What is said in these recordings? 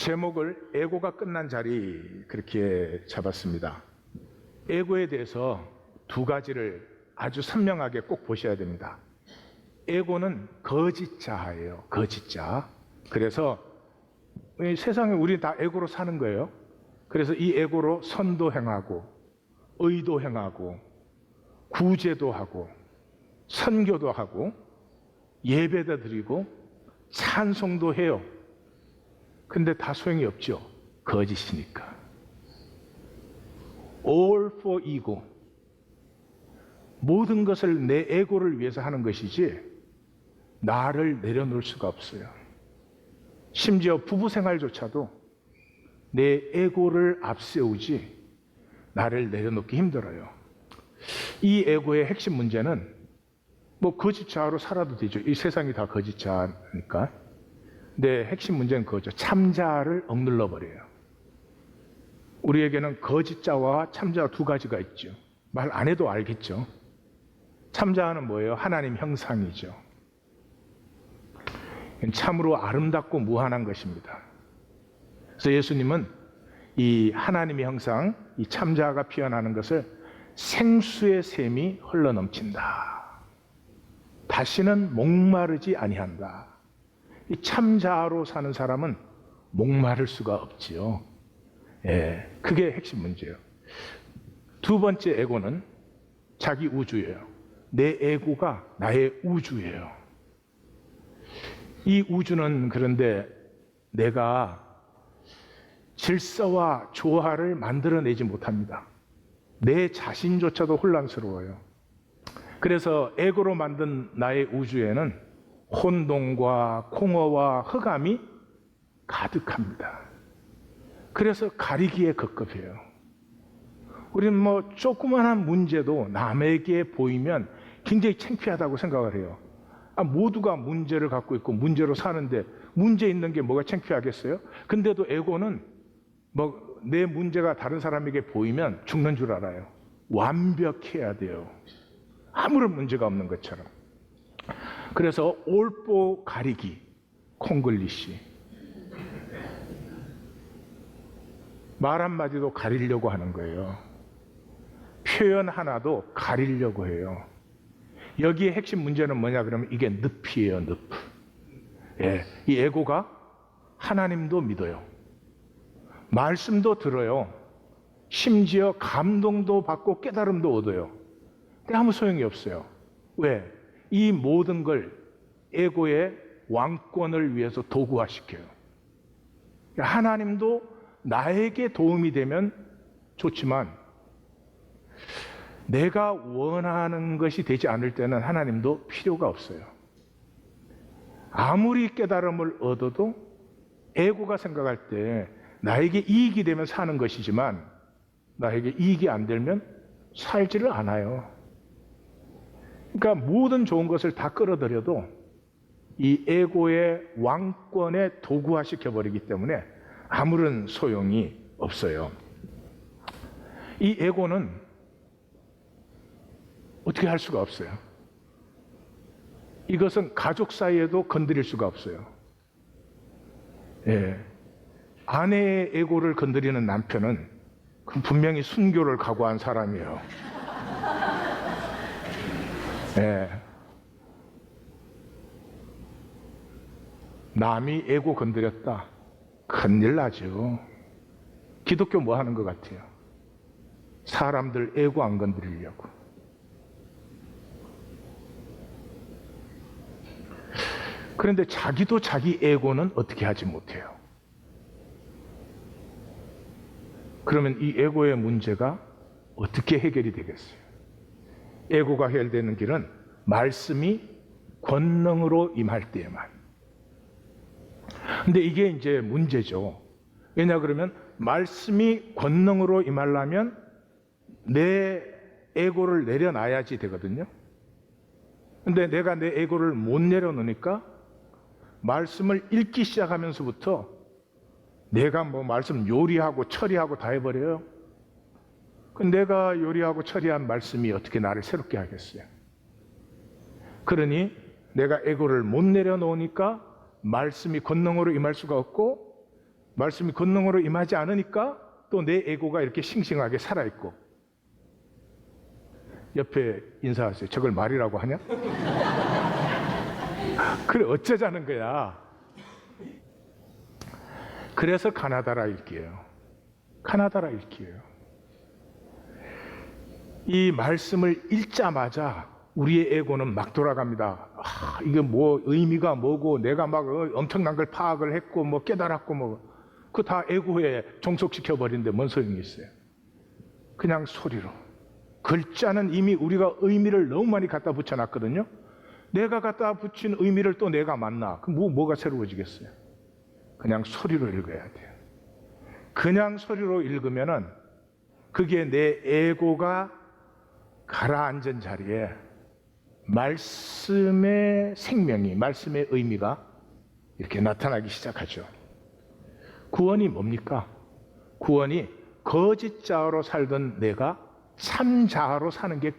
제목을 에고가 끝난 자리 그렇게 잡았습니다. 에고에 대해서 두 가지를 아주 선명하게 꼭 보셔야 됩니다. 에고는 거짓자예요. 거짓자. 그래서 세상에 우리 다 에고로 사는 거예요. 그래서 이 에고로 선도 행하고 의도 행하고 구제도 하고 선교도 하고 예배도 드리고 찬송도 해요. 근데 다 소용이 없죠. 거짓이니까. All for ego. 모든 것을 내 에고를 위해서 하는 것이지 나를 내려놓을 수가 없어요. 심지어 부부 생활조차도 내 에고를 앞세우지 나를 내려놓기 힘들어요. 이 에고의 핵심 문제는 뭐 거짓자로 살아도 되죠. 이 세상이 다 거짓자니까. 근데 핵심 문제는 그거죠. 참자를 억눌러 버려요. 우리에게는 거짓자와 참자 두 가지가 있죠. 말 안 해도 알겠죠. 참자는 뭐예요? 하나님 형상이죠. 참으로 아름답고 무한한 것입니다. 그래서 예수님은 이 하나님의 형상, 이 참자가 피어나는 것을 생수의 샘이 흘러넘친다. 다시는 목마르지 아니한다. 이 참자로 사는 사람은 목마를 수가 없지요. 예, 그게 핵심 문제예요. 두 번째 에고는 자기 우주예요. 내 에고가 나의 우주예요. 이 우주는 그런데 내가 질서와 조화를 만들어내지 못합니다. 내 자신조차도 혼란스러워요. 그래서 에고로 만든 나의 우주에는 혼동과 공허와 흑암이 가득합니다. 그래서 가리기에 급급해요. 우리는 뭐 조그만한 문제도 남에게 보이면 굉장히 창피하다고 생각을 해요. 모두가 문제를 갖고 있고 문제로 사는데 문제 있는 게 뭐가 창피하겠어요? 근데도 에고는 뭐 내 문제가 다른 사람에게 보이면 죽는 줄 알아요. 완벽해야 돼요. 아무런 문제가 없는 것처럼. 그래서 올보 가리기, 콩글리시. 말 한마디도 가리려고 하는 거예요. 표현 하나도 가리려고 해요. 여기에 핵심 문제는 뭐냐 그러면 이게 늪이에요, 늪. 예, 이 에고가 하나님도 믿어요. 말씀도 들어요. 심지어 감동도 받고 깨달음도 얻어요. 근데 아무 소용이 없어요. 왜? 이 모든 걸 에고의 왕권을 위해서 도구화시켜요. 하나님도 나에게 도움이 되면 좋지만 내가 원하는 것이 되지 않을 때는 하나님도 필요가 없어요. 아무리 깨달음을 얻어도 에고가 생각할 때 나에게 이익이 되면 사는 것이지만 나에게 이익이 안 되면 살지를 않아요. 그러니까 모든 좋은 것을 다 끌어들여도 이 에고의 왕권에 도구화시켜버리기 때문에 아무런 소용이 없어요. 이 에고는 어떻게 할 수가 없어요. 이것은 가족 사이에도 건드릴 수가 없어요. 예. 아내의 에고를 건드리는 남편은 분명히 순교를 각오한 사람이에요. 예. 남이 에고 건드렸다. 큰일 나죠. 기독교 뭐 하는 것 같아요? 사람들 에고 안 건드리려고. 그런데 자기도 자기 에고는 어떻게 하지 못해요. 그러면 이 에고의 문제가 어떻게 해결이 되겠어요? 에고가 해결되는 길은 말씀이 권능으로 임할 때에만. 근데 이게 이제 문제죠. 왜냐 그러면 말씀이 권능으로 임하려면 내 에고를 내려놔야지 되거든요. 근데 내가 내 에고를 못 내려놓으니까 말씀을 읽기 시작하면서부터 내가 뭐 말씀 요리하고 처리하고 다 해버려요. 내가 요리하고 처리한 말씀이 어떻게 나를 새롭게 하겠어요? 그러니 내가 에고를 못 내려놓으니까 말씀이 권능으로 임할 수가 없고 말씀이 권능으로 임하지 않으니까 또 내 에고가 이렇게 싱싱하게 살아있고. 옆에 인사하세요. 저걸 말이라고 하냐? 그래 어쩌자는 거야. 그래서 가나다라 읽기예요. 가나다라 읽기예요. 이 말씀을 읽자마자 우리의 에고는 막 돌아갑니다. 이게 뭐 의미가 뭐고 내가 막 엄청난 걸 파악을 했고 뭐 깨달았고 뭐 그 다 에고에 종속시켜 버리는데 뭔 소용이 있어요? 그냥 소리로. 글자는 이미 우리가 의미를 너무 많이 갖다 붙여놨거든요. 내가 갖다 붙인 의미를 또 내가 만나. 그럼 뭐가 새로워지겠어요? 그냥 소리로 읽어야 돼요. 그냥 소리로 읽으면은 그게 내 에고가 가라앉은 자리에 말씀의 생명이, 말씀의 의미가 이렇게 나타나기 시작하죠. 구원이 뭡니까? 구원이 거짓 자아로 살던 내가 참 자아로 사는 게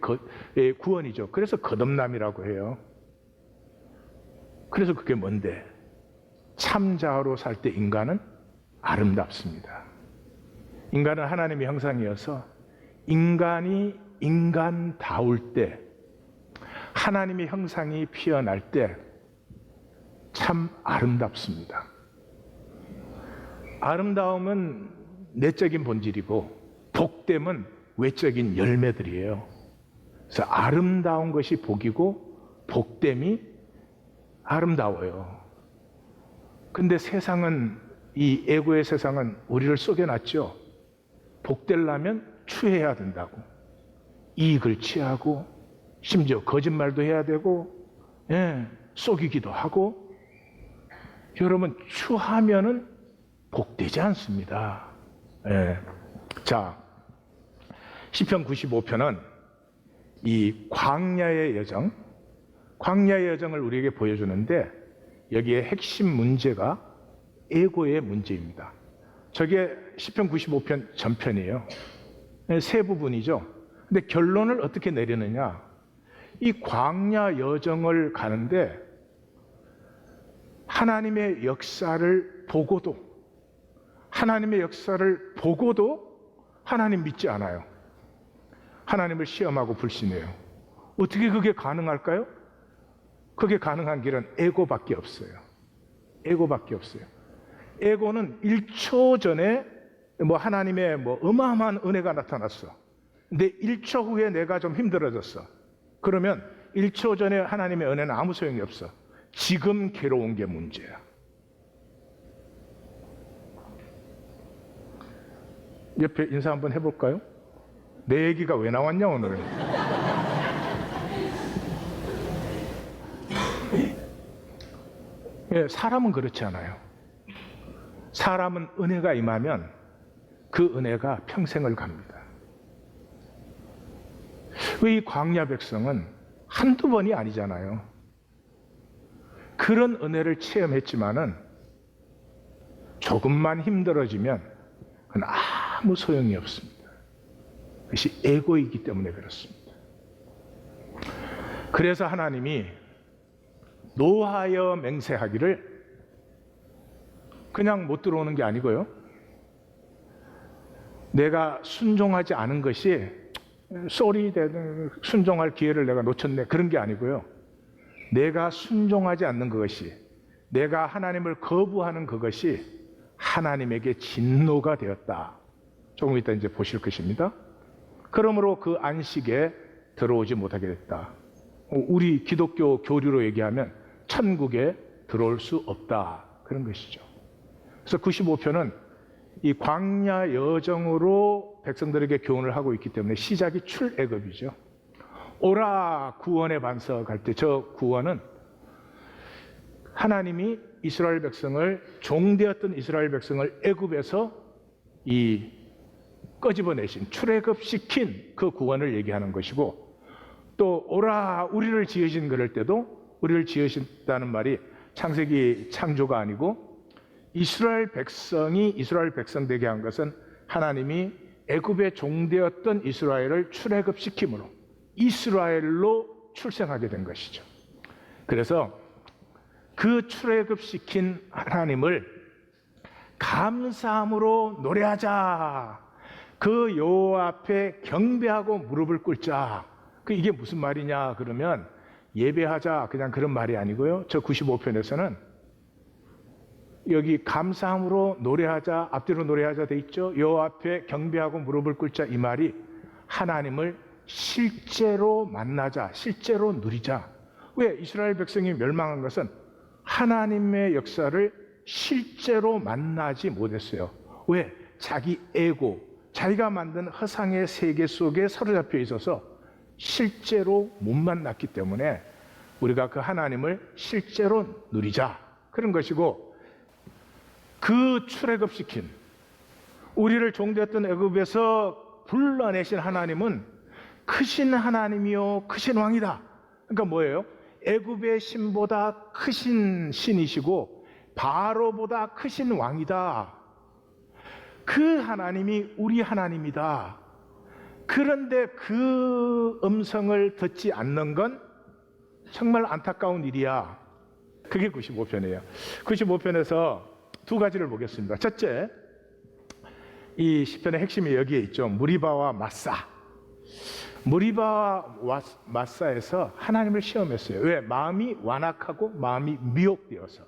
구원이죠. 그래서 거듭남이라고 해요. 그래서 그게 뭔데? 참 자아로 살 때 인간은 아름답습니다. 인간은 하나님의 형상이어서 인간이 인간다울 때, 하나님의 형상이 피어날 때 참 아름답습니다. 아름다움은 내적인 본질이고 복됨은 외적인 열매들이에요. 그래서 아름다운 것이 복이고 복됨이 아름다워요. 근데 세상은, 이 에고의 세상은 우리를 속여놨죠. 복되려면 추해야 된다고. 이익을 취하고 심지어 거짓말도 해야 되고, 속이기도 하고. 여러분, 추하면은 복되지 않습니다. 자, 시편 95편은 이 광야의 여정, 광야의 여정을 우리에게 보여주는데 여기에 핵심 문제가 에고의 문제입니다. 저게 시편 95편 전편이에요. 세 부분이죠. 근데 결론을 어떻게 내리느냐? 이 광야 여정을 가는데 하나님의 역사를 보고도, 하나님의 역사를 보고도 하나님 믿지 않아요. 하나님을 시험하고 불신해요. 어떻게 그게 가능할까요? 그게 가능한 길은 에고밖에 없어요. 에고밖에 없어요. 에고는 1초 전에 뭐 하나님의 뭐 어마어마한 은혜가 나타났어. 근데 1초 후에 내가 좀 힘들어졌어. 그러면 1초 전에 하나님의 은혜는 아무 소용이 없어. 지금 괴로운 게 문제야. 옆에 인사 한번 해볼까요? 내 얘기가 왜 나왔냐 오늘은? 사람은 그렇지 않아요. 사람은 은혜가 임하면 그 은혜가 평생을 갑니다. 왜 이 광야 백성은 한두 번이 아니잖아요. 그런 은혜를 체험했지만은 조금만 힘들어지면 그건 아무 소용이 없습니다. 그것이 에고이기 때문에 그렇습니다. 그래서 하나님이 노하여 맹세하기를 그냥 못 들어오는 게 아니고요. 내가 순종하지 않은 것이 순종할 기회를 내가 놓쳤네, 그런 게 아니고요. 내가 순종하지 않는 그것이, 내가 하나님을 거부하는 그것이 하나님에게 진노가 되었다. 조금 이따 이제 보실 것입니다. 그러므로 그 안식에 들어오지 못하게 됐다. 우리 기독교 교리로 얘기하면 천국에 들어올 수 없다, 그런 것이죠. 그래서 95편은 이 광야 여정으로 백성들에게 교훈을 하고 있기 때문에 시작이 출애굽이죠. 오라 구원의 반석할 때 저 구원은 하나님이 이스라엘 백성을, 종되었던 이스라엘 백성을 애굽에서 이 꺼집어내신, 출애굽시킨 그 구원을 얘기하는 것이고, 또 오라 우리를 지으신 그럴 때도 우리를 지으신다는 말이 창세기 창조가 아니고 이스라엘 백성이 이스라엘 백성 되게 한 것은 하나님이 애굽에 종되었던 이스라엘을 출애굽시킴으로 이스라엘로 출생하게 된 것이죠. 그래서 그 출애굽시킨 하나님을 감사함으로 노래하자. 그 여호와 앞에 경배하고 무릎을 꿇자. 이게 무슨 말이냐 그러면 예배하자 그냥 그런 말이 아니고요. 저 95편에서는 여기 감사함으로 노래하자, 앞뒤로 노래하자 돼 있죠. 여호와 앞에 경배하고 무릎을 꿇자, 이 말이 하나님을 실제로 만나자, 실제로 누리자. 왜 이스라엘 백성이 멸망한 것은 하나님의 역사를 실제로 만나지 못했어요. 왜? 자기 에고, 자기가 만든 허상의 세계 속에 사로잡혀 있어서 실제로 못 만났기 때문에 우리가 그 하나님을 실제로 누리자, 그런 것이고, 그 출애굽시킨 우리를 종되었던 애굽에서 불러내신 하나님은 크신 하나님이요 크신 왕이다. 그러니까 뭐예요? 애굽의 신보다 크신 신이시고 바로보다 크신 왕이다. 그 하나님이 우리 하나님이다. 그런데 그 음성을 듣지 않는 건 정말 안타까운 일이야. 그게 95편이에요. 95편에서 두 가지를 보겠습니다. 첫째, 이 시편의 핵심이 여기에 있죠. 무리바와 마사. 무리바와 마사에서 하나님을 시험했어요. 왜? 마음이 완악하고 마음이 미혹되어서.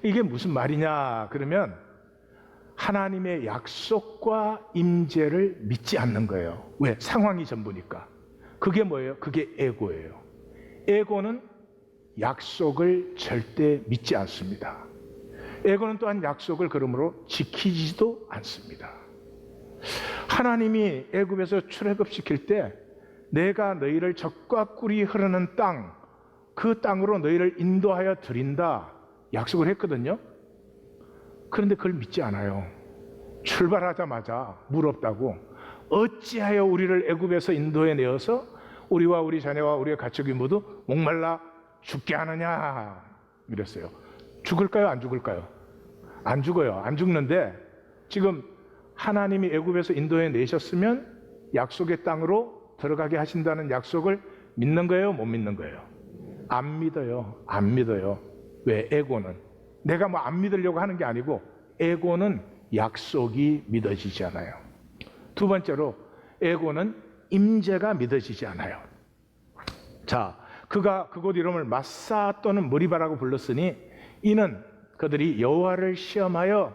이게 무슨 말이냐 그러면 하나님의 약속과 임재를 믿지 않는 거예요. 왜? 상황이 전부니까. 그게 뭐예요? 그게 에고예요. 에고는 약속을 절대 믿지 않습니다. 에고는 또한 약속을 그러므로 지키지도 않습니다. 하나님이 애굽에서 출애굽시킬 때 내가 너희를 젖과 꿀이 흐르는 땅, 그 땅으로 너희를 인도하여 드린다 약속을 했거든요. 그런데 그걸 믿지 않아요. 출발하자마자 물 없다고, 어찌하여 우리를 애굽에서 인도해 내어서 우리와 우리 자녀와 우리의 가축이 모두 목말라 죽게 하느냐 이랬어요. 죽을까요? 안 죽을까요? 안 죽어요. 안 죽는데 지금 하나님이 애굽에서 인도해 내셨으면 약속의 땅으로 들어가게 하신다는 약속을 믿는 거예요? 못 믿는 거예요? 안 믿어요. 안 믿어요. 왜? 에고는. 내가 뭐 안 믿으려고 하는 게 아니고 에고는 약속이 믿어지지 않아요. 두 번째로 에고는 임재가 믿어지지 않아요. 자, 그가 그곳 이름을 마사 또는 무리바라고 불렀으니 이는 그들이 여호와를 시험하여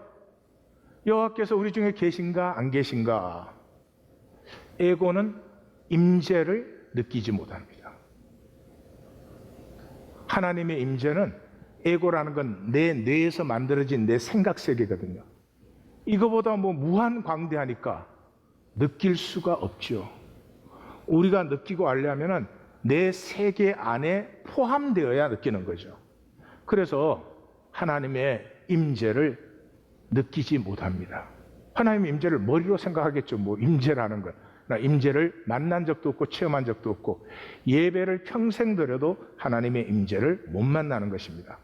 여호와께서 우리 중에 계신가 안 계신가. 에고는 임재를 느끼지 못합니다. 하나님의 임재는, 에고라는 건 내 뇌에서 만들어진 내 생각 세계거든요. 이거보다 뭐 무한 광대하니까 느낄 수가 없죠. 우리가 느끼고 알려면은 내 세계 안에 포함되어야 느끼는 거죠. 그래서 하나님의 임재를 느끼지 못합니다. 하나님의 임재를 머리로 생각하겠죠. 뭐 임재라는 건. 나 임재를 만난 적도 없고 체험한 적도 없고 예배를 평생 드려도 하나님의 임재를 못 만나는 것입니다.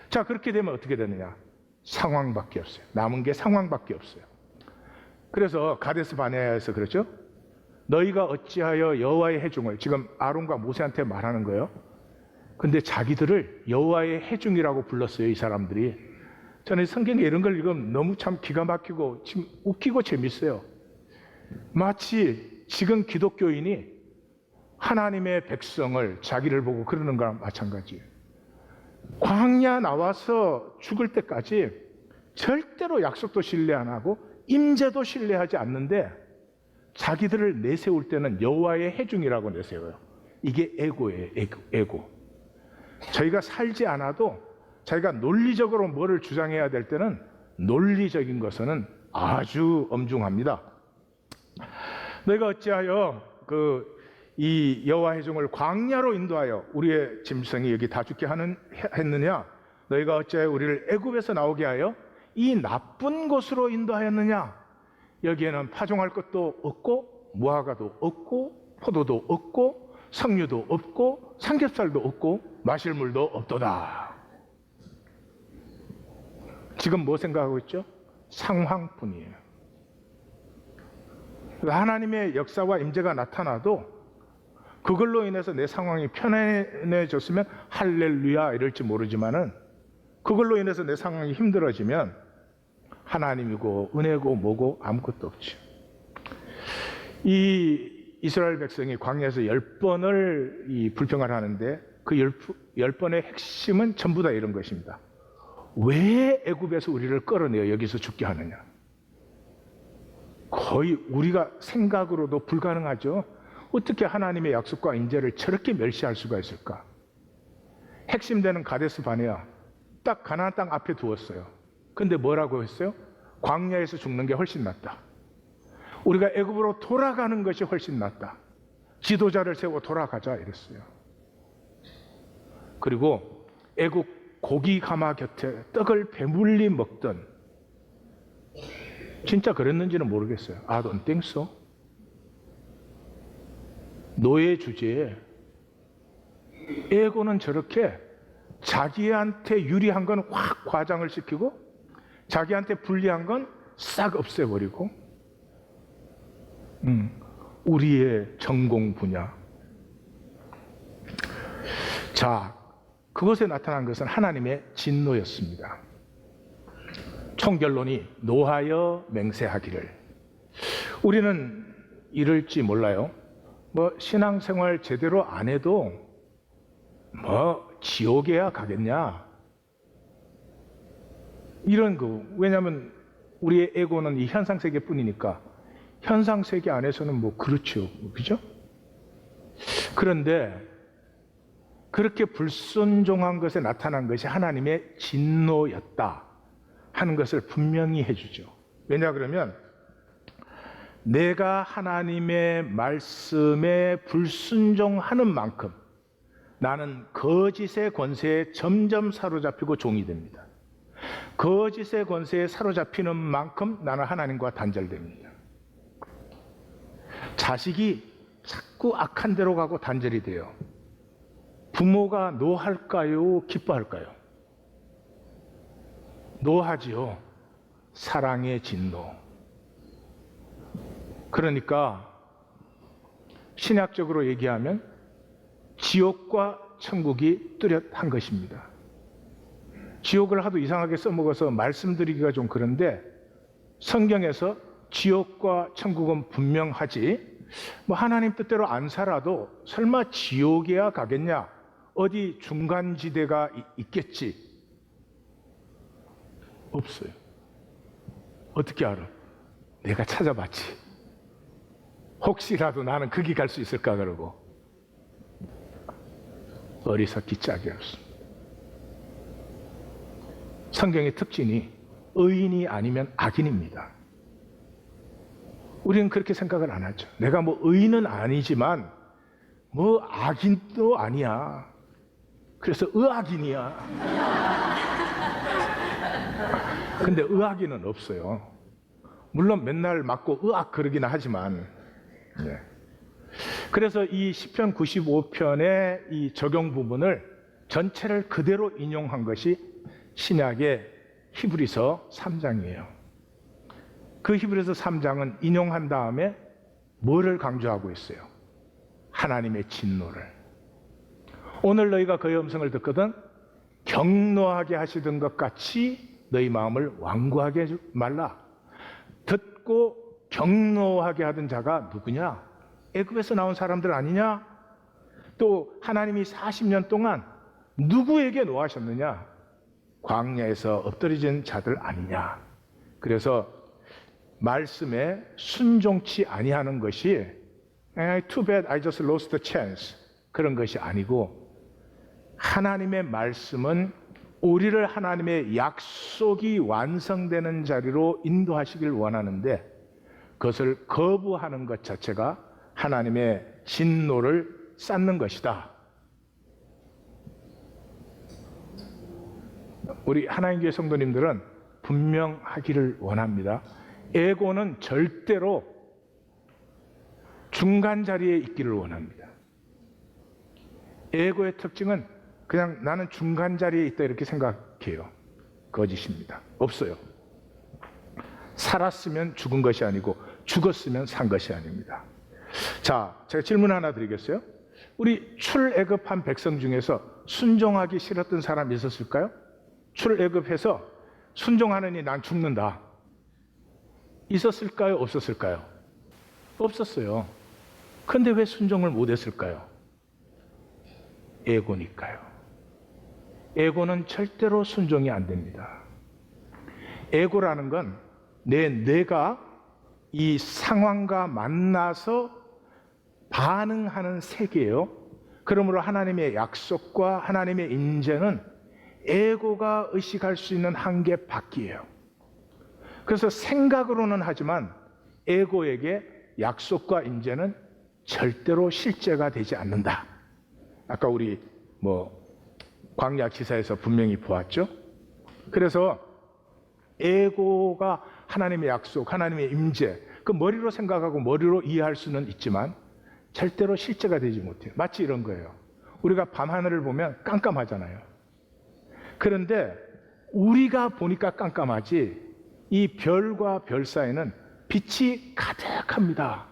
자, 그렇게 되면 어떻게 되느냐? 상황밖에 없어요. 남은 게 상황밖에 없어요. 그래서 가데스 바네아에서 그렇죠? 너희가 어찌하여 여호와의 회중을, 지금 아론과 모세한테 말하는 거예요. 근데 자기들을 여호와의 회중이라고 불렀어요, 이 사람들이. 저는 성경에 이런 걸 읽으면 너무 참 기가 막히고 지금 웃기고 재밌어요. 마치 지금 기독교인이 하나님의 백성을 자기를 보고 그러는 거랑 마찬가지예요. 광야 나와서 죽을 때까지 절대로 약속도 신뢰 안 하고 임재도 신뢰하지 않는데 자기들을 내세울 때는 여호와의 회중이라고 내세워요. 이게 에고예요. 에고. 저희가 살지 않아도 자기가 논리적으로 뭐를 주장해야 될 때는 논리적인 것은 아주 엄중합니다. 너희가 어찌하여 이 여호와 회중을 광야로 인도하여 우리의 짐승이 여기 다 죽게 했느냐? 너희가 어찌하여 우리를 애굽에서 나오게 하여 이 나쁜 곳으로 인도하였느냐? 여기에는 파종할 것도 없고 무화과도 없고 포도도 없고 석류도 없고 삼겹살도 없고 마실 물도 없도다. 지금 뭐 생각하고 있죠? 상황뿐이에요. 하나님의 역사와 임재가 나타나도 그걸로 인해서 내 상황이 편안해졌으면 할렐루야 이럴지 모르지만은 그걸로 인해서 내 상황이 힘들어지면 하나님이고 은혜고 뭐고 아무것도 없죠. 이 이스라엘 백성이 광야에서 10번을 이 불평을 하는데 그 10번의 핵심은 전부 다 이런 것입니다. 왜 애굽에서 우리를 끌어내어 여기서 죽게 하느냐? 거의 우리가 생각으로도 불가능하죠. 어떻게 하나님의 약속과 인재를 저렇게 멸시할 수가 있을까? 핵심되는 가데스 바네아 딱 가나안 땅 앞에 두었어요. 근데 뭐라고 했어요? 광야에서 죽는 게 훨씬 낫다. 우리가 애굽으로 돌아가는 것이 훨씬 낫다. 지도자를 세워 돌아가자 이랬어요. 그리고 애굽 고기 가마 곁에 떡을 배불리 먹던, 진짜 그랬는지는 모르겠어요. I don't think so. 노예 주제에 애고는 저렇게 자기한테 유리한 건 확 과장을 시키고 자기한테 불리한 건 싹 없애버리고, 우리의 전공 분야. 자, 그것에 나타난 것은 하나님의 진노였습니다. 총결론이 노하여 맹세하기를. 우리는 이럴지 몰라요. 신앙생활 제대로 안 해도 지옥에야 가겠냐, 이런 거. 왜냐하면 우리의 에고는 이 현상 세계뿐이니까 현상 세계 안에서는 그렇죠, 그죠? 그런데 그렇게 불순종한 것에 나타난 것이 하나님의 진노였다 하는 것을 분명히 해주죠. 왜냐 그러면 내가 하나님의 말씀에 불순종하는 만큼 나는 거짓의 권세에 점점 사로잡히고 종이 됩니다. 거짓의 권세에 사로잡히는 만큼 나는 하나님과 단절됩니다. 자식이 자꾸 악한 데로 가고 단절이 돼요. 부모가 노할까요? 기뻐할까요? 노하지요. 사랑의 진노. 그러니까 신약적으로 얘기하면 지옥과 천국이 뚜렷한 것입니다. 지옥을 하도 이상하게 써먹어서 말씀드리기가 좀 그런데 성경에서 지옥과 천국은 분명하지, 하나님 뜻대로 안 살아도 설마 지옥에야 가겠냐, 어디 중간지대가 있겠지? 없어요. 어떻게 알아? 내가 찾아봤지. 혹시라도 나는 거기 갈 수 있을까 그러고. 어리석기 짝이 없습니다. 성경의 특징이 의인이 아니면 악인입니다. 우리는 그렇게 생각을 안 하죠. 내가 의인은 아니지만 악인도 아니야. 그래서 의악인이야. 근데 의악인은 없어요. 물론 맨날 맞고 의악 그러기는 하지만. 네. 그래서 이 시편 95편의 이 적용 부분을 전체를 그대로 인용한 것이 신약의 히브리서 3장이에요. 그 히브리서 3장은 인용한 다음에 뭐를 강조하고 있어요? 하나님의 진노를. 오늘 너희가 그의 음성을 듣거든 경노하게 하시던 것 같이 너희 마음을 완고하게 하지 말라. 듣고 경노하게 하던 자가 누구냐? 애굽에서 나온 사람들 아니냐? 또 하나님이 40년 동안 누구에게 노하셨느냐? 광야에서 엎드려진 자들 아니냐? 그래서 말씀에 순종치 아니하는 것이 too bad I just lost the chance 그런 것이 아니고, 하나님의 말씀은 우리를 하나님의 약속이 완성되는 자리로 인도하시길 원하는데 그것을 거부하는 것 자체가 하나님의 진노를 쌓는 것이다. 우리 하나님교회 성도님들은 분명하기를 원합니다. 에고는 절대로 중간 자리에 있기를 원합니다. 에고의 특징은 그냥 나는 중간 자리에 있다 이렇게 생각해요. 거짓입니다. 없어요. 살았으면 죽은 것이 아니고 죽었으면 산 것이 아닙니다. 자, 제가 질문 하나 드리겠어요? 우리 출애굽한 백성 중에서 순종하기 싫었던 사람이 있었을까요? 출애굽해서 순종하느니 난 죽는다. 있었을까요? 없었을까요? 없었어요. 근데 왜 순종을 못했을까요? 에고니까요. 에고는 절대로 순종이 안 됩니다. 에고라는 건 내가 이 상황과 만나서 반응하는 세계예요. 그러므로 하나님의 약속과 하나님의 인재는 에고가 의식할 수 있는 한계 밖이에요. 그래서 생각으로는 하지만 에고에게 약속과 인재는 절대로 실제가 되지 않는다. 아까 우리 광야 기사에서 분명히 보았죠. 그래서 에고가 하나님의 약속, 하나님의 임재, 그 머리로 생각하고 머리로 이해할 수는 있지만 절대로 실제가 되지 못해요. 마치 이런 거예요. 우리가 밤하늘을 보면 깜깜하잖아요. 그런데 우리가 보니까 깜깜하지 이 별과 별 사이는 빛이 가득합니다.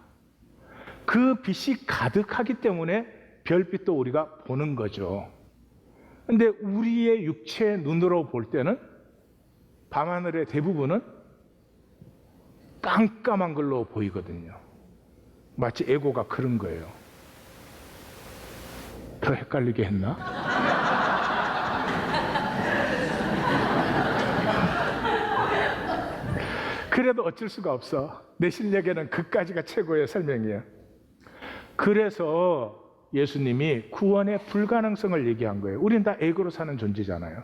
그 빛이 가득하기 때문에 별빛도 우리가 보는 거죠. 근데 우리의 육체의 눈으로 볼 때는 밤하늘의 대부분은 깜깜한 걸로 보이거든요. 마치 에고가 그런 거예요. 더 헷갈리게 했나? 그래도 어쩔 수가 없어. 내 실력에는 그까지가 최고의 설명이에요. 그래서 예수님이 구원의 불가능성을 얘기한 거예요. 우린 다 에고로 사는 존재잖아요.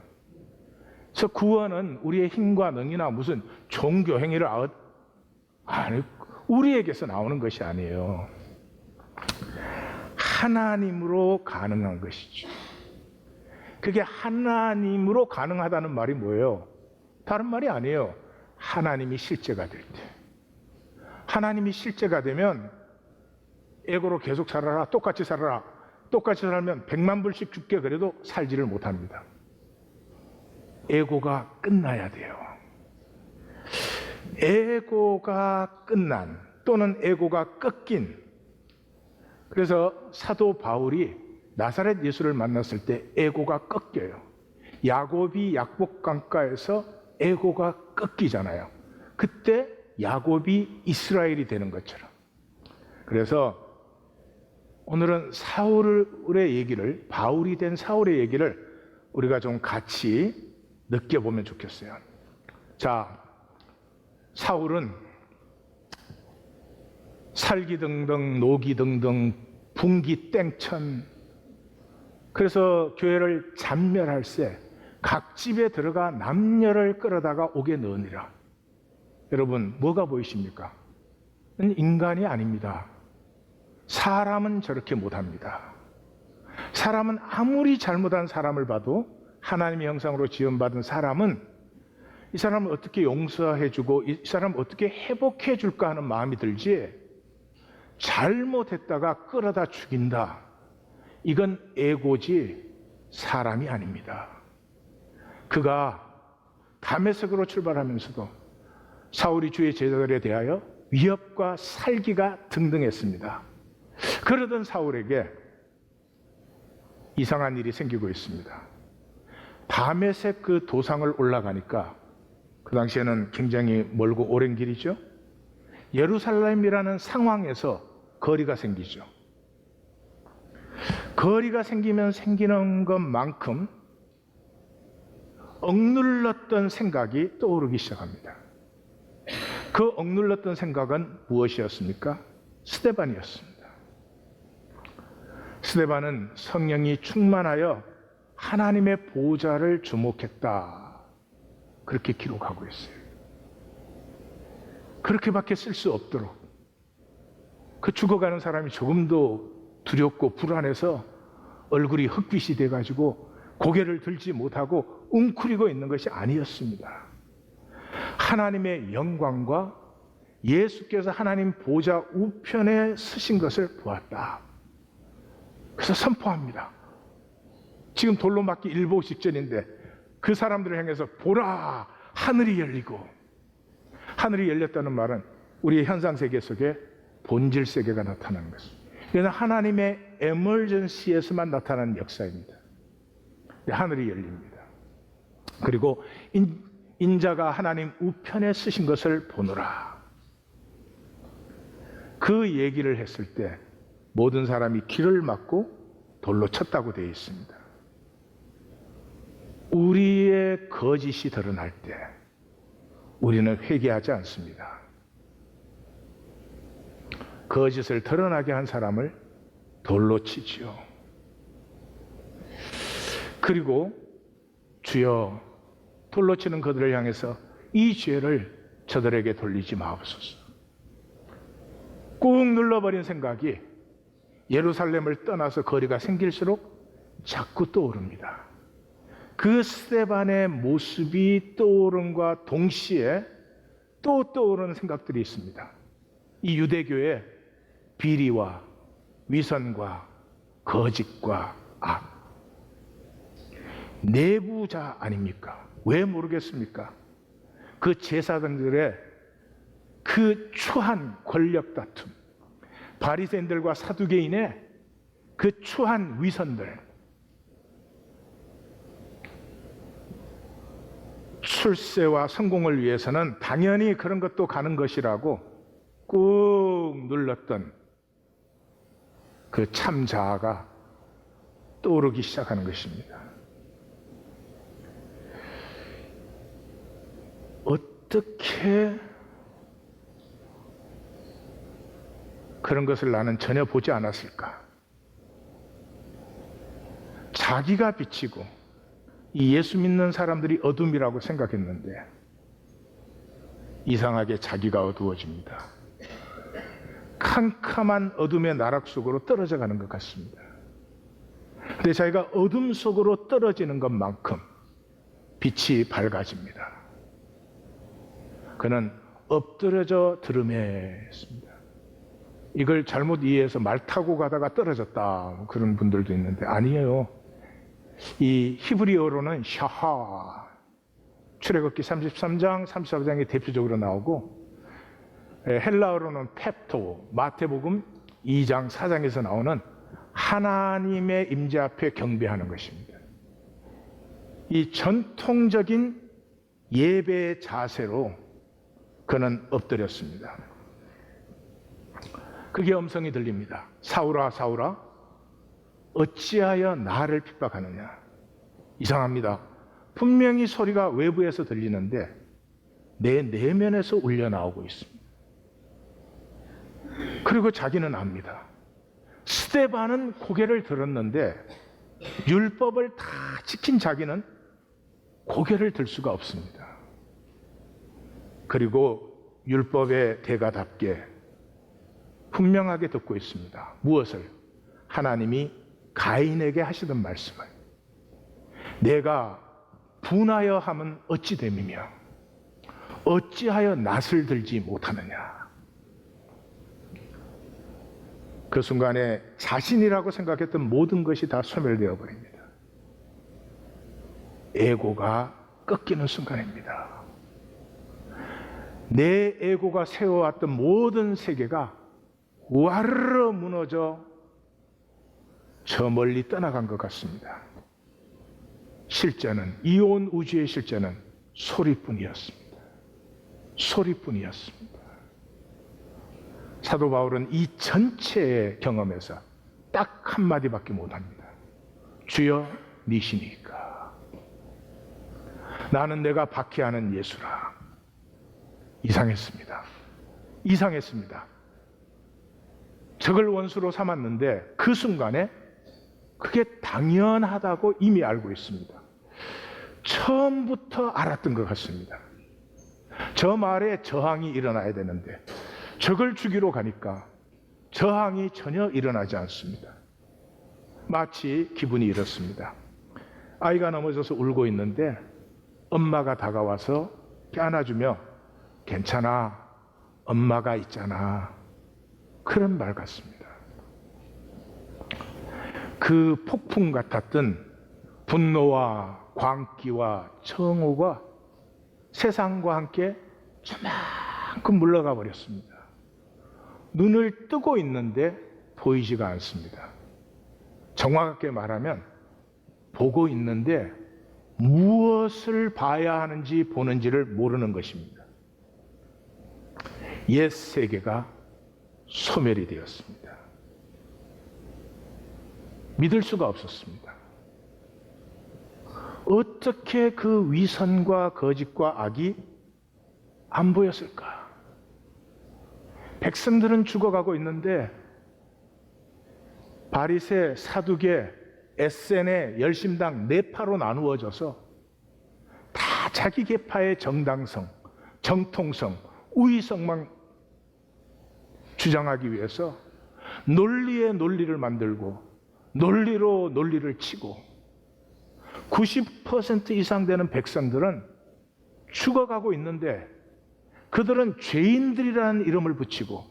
그래서 구원은 우리의 힘과 능이나 무슨 종교 행위를 아니, 우리에게서 나오는 것이 아니에요. 하나님으로 가능한 것이죠. 그게 하나님으로 가능하다는 말이 뭐예요? 다른 말이 아니에요. 하나님이 실제가 될 때. 하나님이 실제가 되면 에고로 계속 살아라, 똑같이 살아라. 똑같이 살면 100만 불씩 줄게 그래도 살지를 못합니다. 에고가 끝나야 돼요. 에고가 끝난 또는 에고가 꺾인. 그래서 사도 바울이 나사렛 예수를 만났을 때 에고가 꺾여요. 야곱이 약복강가에서 에고가 꺾이잖아요. 그때 야곱이 이스라엘이 되는 것처럼. 그래서 오늘은 사울의 얘기를, 바울이 된 사울의 얘기를 우리가 좀 같이 느껴보면 좋겠어요. 자, 사울은 살기등등 노기등등 분기땡천, 그래서 교회를 잔멸할세 각 집에 들어가 남녀를 끌어다가 옥에 넣으니라. 여러분 뭐가 보이십니까? 인간이 아닙니다. 사람은 저렇게 못합니다. 사람은 아무리 잘못한 사람을 봐도 하나님의 형상으로 지음받은 사람은 이 사람을 어떻게 용서해주고 이 사람을 어떻게 회복해줄까 하는 마음이 들지, 잘못했다가 끌어다 죽인다, 이건 에고지 사람이 아닙니다. 그가 다메섹으로 출발하면서도 사울이 주의 제자들에 대하여 위협과 살기가 등등했습니다. 그러던 사울에게 이상한 일이 생기고 있습니다. 다메섹 그 도상을 올라가니까 그 당시에는 굉장히 멀고 오랜 길이죠. 예루살렘이라는 상황에서 거리가 생기죠. 거리가 생기면 생기는 것만큼 억눌렀던 생각이 떠오르기 시작합니다. 그 억눌렀던 생각은 무엇이었습니까? 스데반이었습니다. 스데반은 성령이 충만하여 하나님의 보좌를 주목했다, 그렇게 기록하고 있어요. 그렇게밖에 쓸 수 없도록, 그 죽어가는 사람이 조금도 두렵고 불안해서 얼굴이 흑빛이 돼가지고 고개를 들지 못하고 웅크리고 있는 것이 아니었습니다. 하나님의 영광과 예수께서 하나님 보좌 우편에 서신 것을 보았다. 그래서 선포합니다. 지금 돌로 맞기 일보 직전인데 그 사람들을 향해서 보라, 하늘이 열리고. 하늘이 열렸다는 말은 우리의 현상 세계 속에 본질 세계가 나타나는 것입니다. 이것은 하나님의 에멀전시에서만 나타나는 역사입니다. 하늘이 열립니다. 그리고 인자가 하나님 우편에 쓰신 것을 보노라. 그 얘기를 했을 때 모든 사람이 귀를 막고 돌로 쳤다고 되어 있습니다. 우리의 거짓이 드러날 때 우리는 회개하지 않습니다. 거짓을 드러나게 한 사람을 돌로 치지요. 그리고 주여, 돌로 치는 그들을 향해서 이 죄를 저들에게 돌리지 마옵소서. 꾹 눌러버린 생각이 예루살렘을 떠나서 거리가 생길수록 자꾸 떠오릅니다. 그 스데반의 모습이 떠오름과 동시에 또 떠오르는 생각들이 있습니다. 이 유대교의 비리와 위선과 거짓과 악, 내부자 아닙니까? 왜 모르겠습니까? 그 제사장들의 그 추한 권력 다툼, 바리새인들과 사두개인의 그 추한 위선들, 출세와 성공을 위해서는 당연히 그런 것도 가는 것이라고 꾹 눌렀던 그 참자아가 떠오르기 시작하는 것입니다. 어떻게 그런 것을 나는 전혀 보지 않았을까? 자기가 비치고 이 예수 믿는 사람들이 어둠이라고 생각했는데 이상하게 자기가 어두워집니다. 캄캄한 어둠의 나락 속으로 떨어져 가는 것 같습니다. 근데 자기가 어둠 속으로 떨어지는 것만큼 빛이 밝아집니다. 그는 엎드려져 들음했습니다. 이걸 잘못 이해해서 말 타고 가다가 떨어졌다 그런 분들도 있는데 아니에요. 이 히브리어로는 샤하, 출애굽기 33장, 34장이 대표적으로 나오고 헬라어로는 펩토, 마태복음 2장, 4장에서 나오는 하나님의 임재 앞에 경배하는 것입니다. 이 전통적인 예배의 자세로 그는 엎드렸습니다. 그게 음성이 들립니다. 사울아, 사울아, 어찌하여 나를 핍박하느냐. 이상합니다. 분명히 소리가 외부에서 들리는데 내 내면에서 울려나오고 있습니다. 그리고 자기는 압니다. 스데반은 고개를 들었는데 율법을 다 지킨 자기는 고개를 들 수가 없습니다. 그리고 율법의 대가답게 분명하게 듣고 있습니다. 무엇을? 하나님이 가인에게 하시던 말씀을. 내가 분하여 함은 어찌 됨이며 어찌하여 낫을 들지 못하느냐. 그 순간에 자신이라고 생각했던 모든 것이 다 소멸되어 버립니다. 에고가 꺾이는 순간입니다. 내 에고가 세워왔던 모든 세계가 와르르 무너져 저 멀리 떠나간 것 같습니다. 실제는, 이 온 우주의 실제는 소리뿐이었습니다. 소리뿐이었습니다. 사도 바울은 이 전체의 경험에서 딱 한마디밖에 못합니다. 주여 니시니까. 나는 내가 박해하는 예수라. 이상했습니다. 이상했습니다. 적을 원수로 삼았는데 그 순간에 그게 당연하다고 이미 알고 있습니다. 처음부터 알았던 것 같습니다. 저 말에 저항이 일어나야 되는데 적을 죽이러 가니까 저항이 전혀 일어나지 않습니다. 마치 기분이 이렇습니다. 아이가 넘어져서 울고 있는데 엄마가 다가와서 껴안아주며 괜찮아, 엄마가 있잖아. 그런 말 같습니다. 그 폭풍 같았던 분노와 광기와 청호가 세상과 함께 저만큼 물러가 버렸습니다. 눈을 뜨고 있는데 보이지가 않습니다. 정확하게 말하면 보고 있는데 무엇을 봐야 하는지 보는지를 모르는 것입니다. 옛 세계가 소멸이 되었습니다. 믿을 수가 없었습니다. 어떻게 그 위선과 거짓과 악이 안 보였을까? 백성들은 죽어가고 있는데 바리새, 사두개, 에센의 열심당 네 파로 나누어져서 다 자기 계파의 정당성, 정통성, 우위성만 주장하기 위해서 논리에 논리를 만들고 논리로 논리를 치고 90% 이상 되는 백성들은 죽어가고 있는데 그들은 죄인들이라는 이름을 붙이고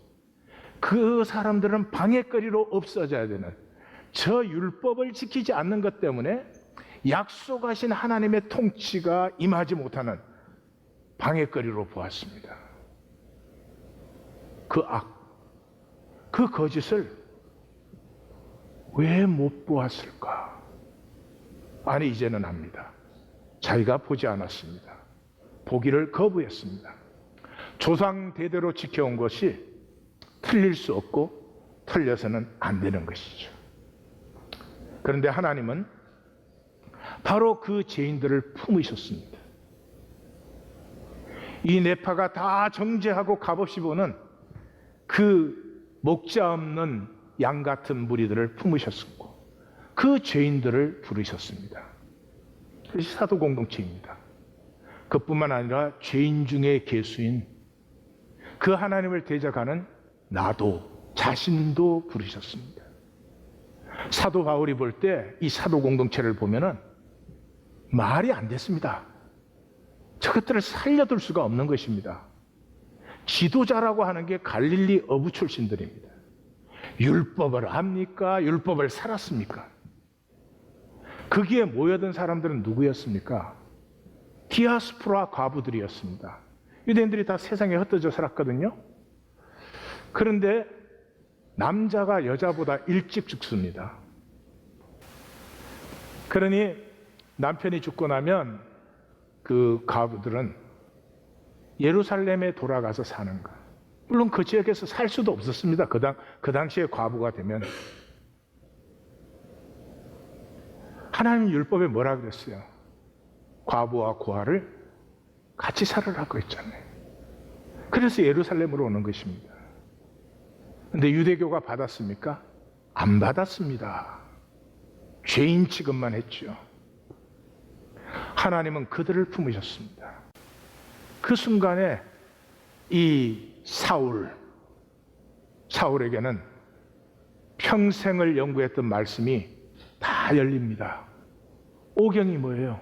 그 사람들은 방해거리로 없어져야 되는 저 율법을 지키지 않는 것 때문에 약속하신 하나님의 통치가 임하지 못하는 방해거리로 보았습니다. 그 악, 그 거짓을 왜 못 보았을까? 아니, 이제는 압니다. 자기가 보지 않았습니다. 보기를 거부했습니다. 조상 대대로 지켜온 것이 틀릴 수 없고 틀려서는 안 되는 것이죠. 그런데 하나님은 바로 그 죄인들을 품으셨습니다. 이 네파가 다 정죄하고 값없이 보는 그 목자 없는 양 같은 무리들을 품으셨고 그 죄인들을 부르셨습니다. 그것이 사도 공동체입니다. 그뿐만 아니라 죄인 중에 괴수인 그 하나님을 대적하는 나도 자신도 부르셨습니다. 사도 바울이 볼 때 이 사도 공동체를 보면은 말이 안 됐습니다. 저것들을 살려둘 수가 없는 것입니다. 지도자라고 하는 게 갈릴리 어부 출신들입니다. 율법을 압니까? 율법을 살았습니까? 거기에 모여든 사람들은 누구였습니까? 디아스포라 과부들이었습니다. 유대인들이 다 세상에 흩어져 살았거든요. 그런데 남자가 여자보다 일찍 죽습니다. 그러니 남편이 죽고 나면 그 과부들은 예루살렘에 돌아가서 사는 것. 물론 그 지역에서 살 수도 없었습니다. 그 당시에 과부가 되면. 하나님 율법에 뭐라 그랬어요? 과부와 고아를 같이 살으라고 했잖아요. 그래서 예루살렘으로 오는 것입니다. 근데 유대교가 받았습니까? 안 받았습니다. 죄인 취급만 했죠. 하나님은 그들을 품으셨습니다. 그 순간에 이 사울에게는 평생을 연구했던 말씀이 다 열립니다. 오경이 뭐예요?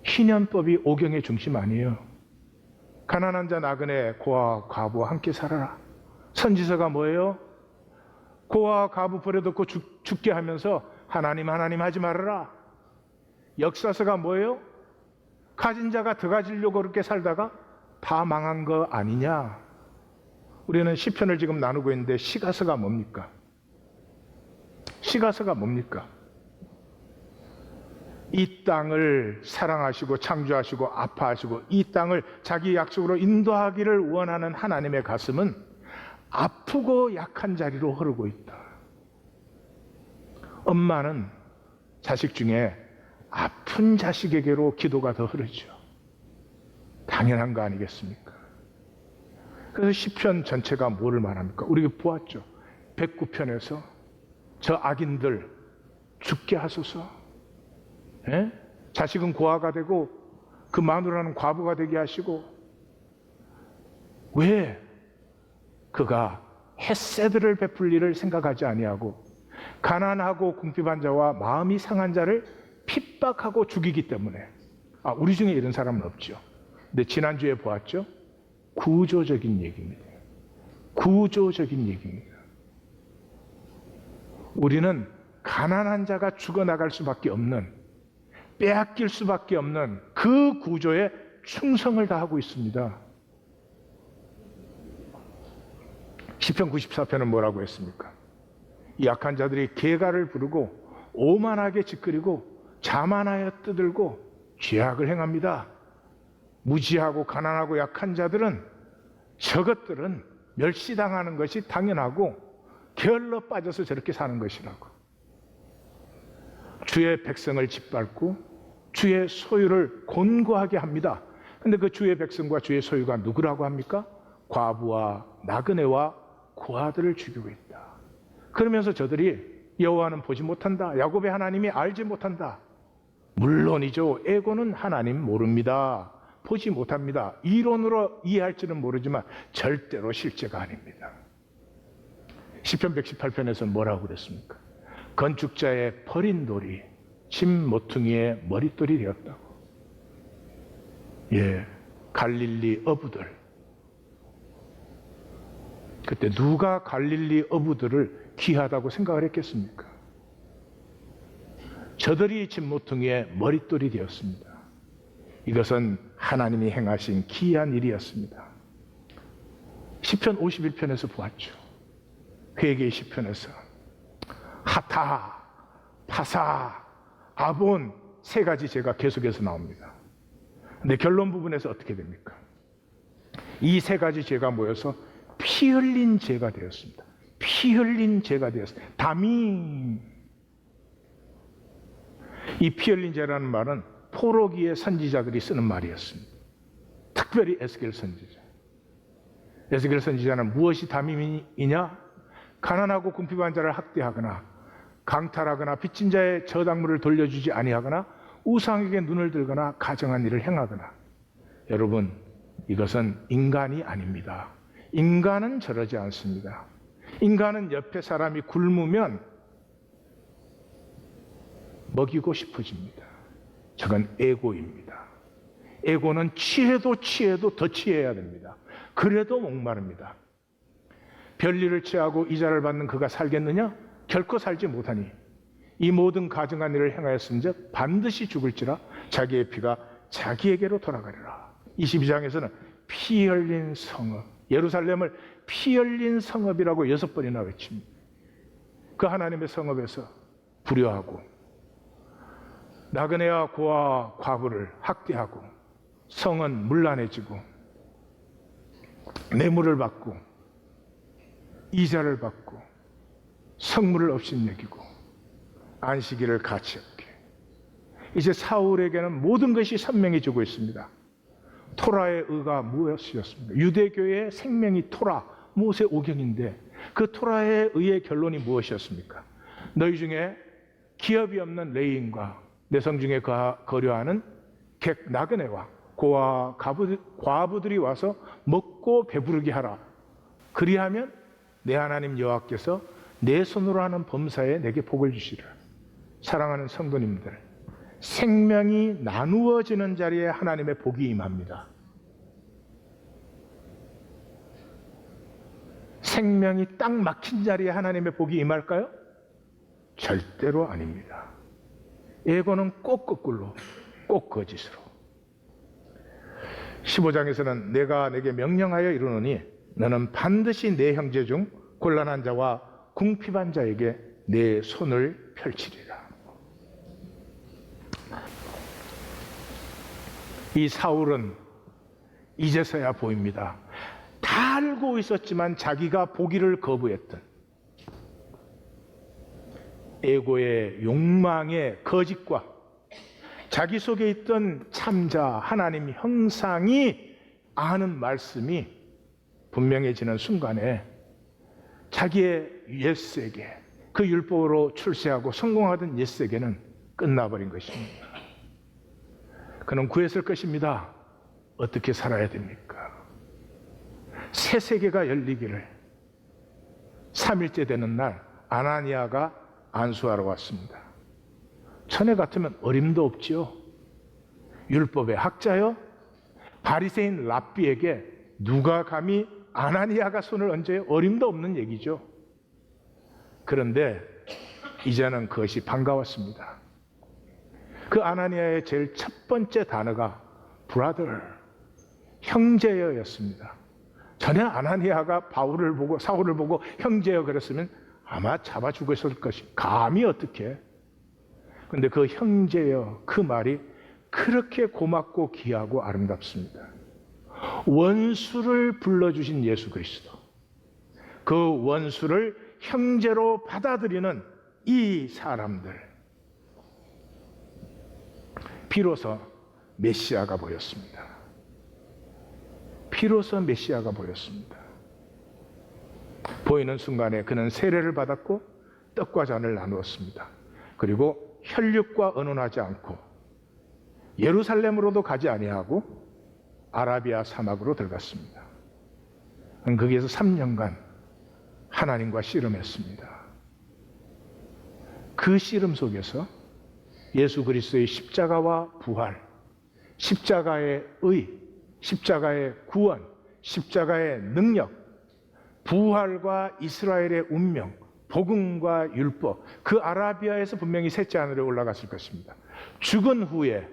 희년법이 오경의 중심 아니에요. 가난한 자 나그네 고아와 과부와 함께 살아라. 선지서가 뭐예요? 고아와 과부 버려두고 죽게 하면서 하나님 하지 말아라. 역사서가 뭐예요? 가진 자가 더 가지려고 그렇게 살다가 다 망한 거 아니냐? 우리는 시편을 지금 나누고 있는데 시가서가 뭡니까? 시가서가 뭡니까? 이 땅을 사랑하시고 창조하시고 아파하시고 이 땅을 자기 약속으로 인도하기를 원하는 하나님의 가슴은 아프고 약한 자리로 흐르고 있다. 엄마는 자식 중에 아픈 자식에게로 기도가 더 흐르죠. 당연한 거 아니겠습니까? 그래서 시편 전체가 뭐를 말합니까? 우리가 보았죠. 109편에서 저 악인들 죽게 하소서. 예? 자식은 고아가 되고 그 마누라는 과부가 되게 하시고. 왜? 그가 헷세드를 베풀 일을 생각하지 아니하고 가난하고 궁핍한 자와 마음이 상한 자를 핍박하고 죽이기 때문에. 우리 중에 이런 사람은 없죠. 근데 지난주에 보았죠? 구조적인 얘기입니다. 구조적인 얘기입니다. 우리는 가난한 자가 죽어나갈 수밖에 없는, 빼앗길 수밖에 없는 그 구조에 충성을 다하고 있습니다. 시편 94편은 뭐라고 했습니까? 이 약한 자들이 개가를 부르고 오만하게 짓거리고 자만하여 떠들고 죄악을 행합니다. 무지하고 가난하고 약한 자들은, 저것들은 멸시당하는 것이 당연하고 게을러 빠져서 저렇게 사는 것이라고. 주의 백성을 짓밟고 주의 소유를 곤고하게 합니다. 근데 그 주의 백성과 주의 소유가 누구라고 합니까? 과부와 나그네와 고아들을 죽이고 있다. 그러면서 저들이 여호와는 보지 못한다. 야곱의 하나님이 알지 못한다. 물론이죠. 에고는 하나님 모릅니다. 보지 못합니다. 이론으로 이해할지는 모르지만 절대로 실제가 아닙니다. 시편 118편에서 뭐라고 그랬습니까? 건축자의 버린 돌이 짐 모퉁이의 머릿돌이 되었다고. 예, 갈릴리 어부들. 그때 누가 갈릴리 어부들을 귀하다고 생각을 했겠습니까? 저들이 짐 모퉁이의 머릿돌이 되었습니다. 이것은 하나님이 행하신 기이한 일이었습니다. 시편 51편에서 보았죠. 회개의 시편에서 하타, 파사, 아본 세 가지 죄가 계속해서 나옵니다. 근데 결론 부분에서 어떻게 됩니까? 이 세 가지 죄가 모여서 피 흘린 죄가 되었습니다. 피 흘린 죄가 되었습니다. 다미. 이 피 흘린 죄라는 말은 포로기의 선지자들이 쓰는 말이었습니다. 특별히 에스겔 선지자. 에스겔 선지자는 무엇이 담임이냐? 가난하고 궁핍한 자를 학대하거나 강탈하거나 빚진 자의 저당물을 돌려주지 아니하거나 우상에게 눈을 들거나 가정한 일을 행하거나. 여러분, 이것은 인간이 아닙니다. 인간은 저러지 않습니다. 인간은 옆에 사람이 굶으면 먹이고 싶어집니다. 저건 에고입니다. 에고는 취해도 더 취해야 됩니다. 그래도 목마릅니다. 별일을 취하고 이자를 받는 그가 살겠느냐? 결코 살지 못하니 이 모든 가증한 일을 행하였은즉 반드시 죽을지라 자기의 피가 자기에게로 돌아가리라. 22장에서는 피 흘린 성읍, 예루살렘을 피 흘린 성읍이라고 6번이나 외칩니다. 그 하나님의 성읍에서 불효하고 나그네와 고아와 과부를 학대하고 성은 문란해지고 뇌물을 받고 이자를 받고 성물을 업신여기고 안식일을 가치 없게. 이제 사울에게는 모든 것이 선명해지고 있습니다. 토라의 의가 무엇이었습니까? 유대교의 생명이 토라, 모세 오경인데 그 토라의 의의 결론이 무엇이었습니까? 너희 중에 기업이 없는 레위인과 내성 중에 거류하는 객 나그네와 고아 과부들이 와서 먹고 배부르게 하라. 그리하면 내 하나님 여호와께서 내 손으로 하는 범사에 내게 복을 주시리라. 사랑하는 성도님들, 생명이 나누어지는 자리에 하나님의 복이 임합니다. 생명이 딱 막힌 자리에 하나님의 복이 임할까요? 절대로 아닙니다. 예고는 꼭 거꾸로, 꼭 거짓으로. 15장에서는 내가 내게 명령하여 이르노니 너는 반드시 내 형제 중 곤란한 자와 궁핍한 자에게 내 손을 펼치리라. 이 사울은 이제서야 보입니다. 다 알고 있었지만 자기가 보기를 거부했던 에고의 욕망의 거짓과 자기 속에 있던 참자 하나님 형상이 아는 말씀이 분명해지는 순간에 자기의 옛세계, 그 율법으로 출세하고 성공하던 옛세계는 끝나버린 것입니다. 그는 구했을 것입니다. 어떻게 살아야 됩니까? 새 세계가 열리기를 3일째 되는 날 아나니아가 안수하러 왔습니다. 전에 같으면 어림도 없지요. 율법의 학자요, 바리새인 랍비에게 누가 감히 아나니아가 손을 얹어요? 어림도 없는 얘기죠. 그런데 이제는 그것이 반가웠습니다. 그 아나니아의 제일 첫 번째 단어가 brother, 형제여였습니다. 전에 아나니아가 바울을 보고 사울을 보고 형제여 그랬으면 아마 잡아 죽었을 것이 감히 어떻게. 그런데 그 형제여 그 말이 그렇게 고맙고 귀하고 아름답습니다. 원수를 불러주신 예수 그리스도, 그 원수를 형제로 받아들이는 이 사람들, 비로소 메시아가 보였습니다. 비로소 메시아가 보였습니다. 보이는 순간에 그는 세례를 받았고 떡과 잔을 나누었습니다. 그리고 혈육과 언혼하지 않고 예루살렘으로도 가지 아니하고 아라비아 사막으로 들어갔습니다. 거기에서 3년간 하나님과 씨름했습니다. 그 씨름 속에서 예수 그리스도의 십자가와 부활, 십자가의 의, 십자가의 구원, 십자가의 능력, 부활과 이스라엘의 운명, 복음과 율법, 그 아라비아에서 분명히 셋째 하늘에 올라갔을 것입니다. 죽은 후에